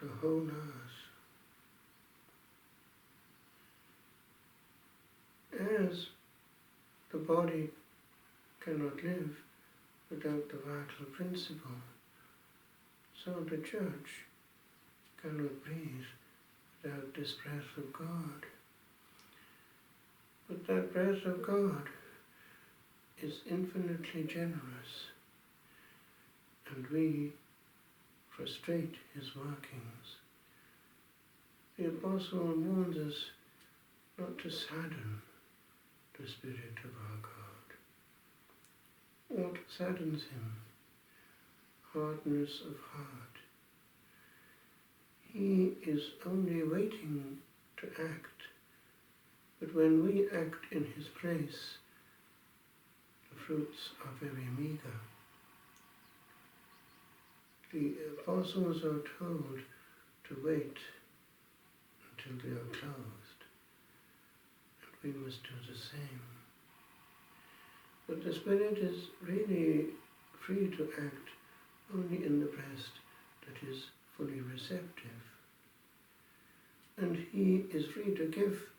the whole earth. As the body cannot live without the vital principle, so the Church cannot breathe without this breath of God. But that breath of God is infinitely generous, and we frustrate his workings. The Apostle warns us not to sadden the Spirit of our God. What saddens him? Hardness of heart. He is only waiting to act, but when we act in his place, the fruits are very meagre. The apostles are told to wait until they are closed, and we must do the same. But the Spirit is really free to act only in the breast that is fully receptive. And he is free to give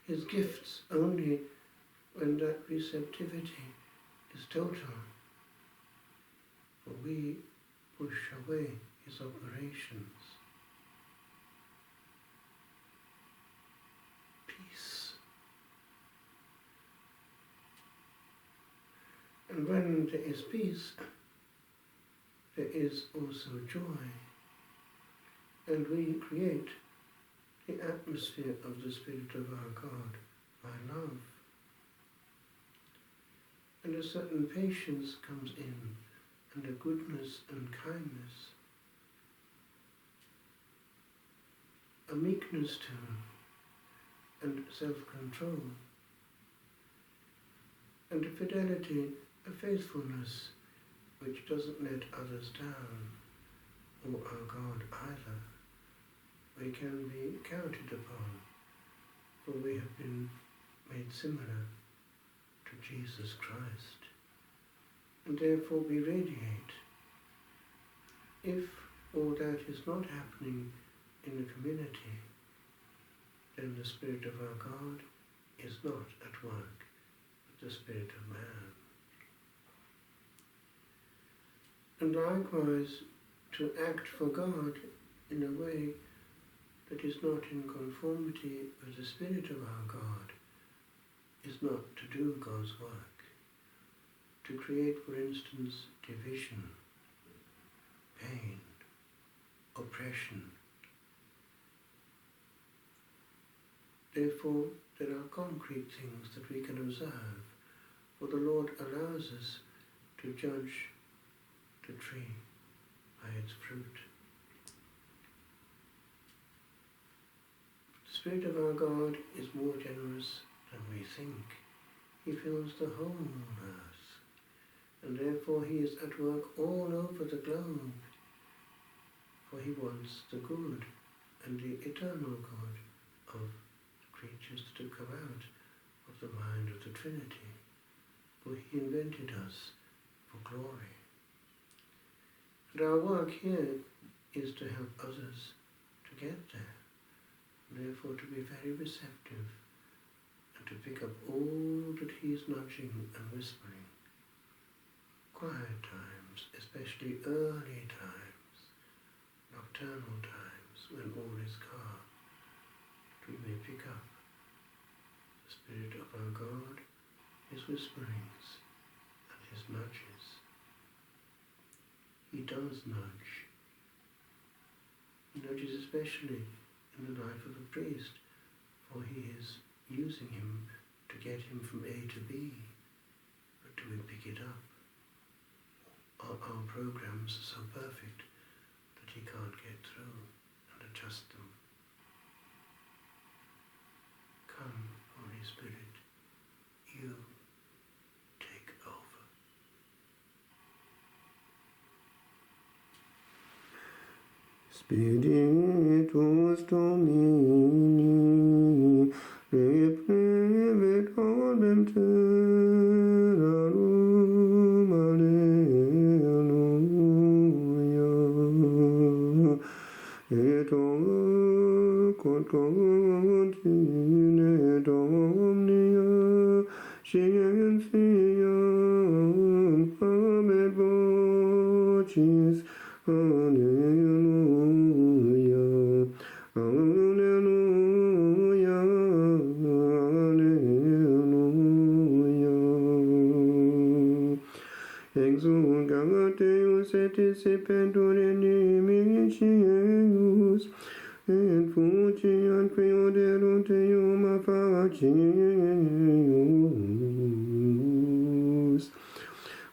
his gifts only when that receptivity is total. For we push away his operations. Peace. And when there is peace, there is also joy. And we create the atmosphere of the Spirit of our God by love. And a certain patience comes in, and a goodness and kindness, a meekness too, and self-control, and a fidelity, a faithfulness which doesn't let others down, or our God either. We can be counted upon, for we have been made similar to Jesus Christ, and therefore we radiate. If all that is not happening in the community, then the Spirit of our God is not at work, but the Spirit of man. And likewise, to act for God in a way that is not in conformity with the Spirit of our God is not to do God's work. To create, for instance, division, pain, oppression. Therefore, there are concrete things that we can observe, for the Lord allows us to judge the tree by its fruit. The Spirit of our God is more generous than we think. He fills the whole earth, and therefore he is at work all over the globe, for he wants the good and the eternal good of the creatures that have come out of the mind of the Trinity, for he invented us for glory. And our work here is to help others to get there, and therefore to be very receptive and to pick up all that he is nudging and whispering. Quiet times, especially early times, nocturnal times when all is calm, that we may pick up the Spirit of our God, his whisperings and his nudges. He does nudge. He nudges especially in the life of a priest, for he is using him to get him from A to B. But do we pick it up? Our programs are so perfect that he can't get through and adjust them. Come, Holy Spirit, you take over. Spiritus Domini, replevit ordem terrarum, alleluia. et quod continet omnia scientiam habet vocis. Alleluia, alleluia, alleluia. Exulgat Deus et dissipentur inimici eius, et fugiat creoderunt eum a facius.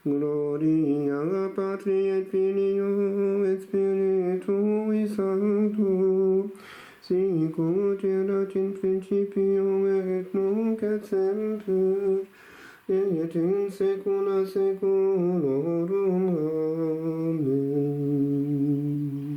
Gloria Patri et Filio et Spiritui Sancto, sic ut erat in principio et nunc et semper, et in saecula saeculorum. Amen.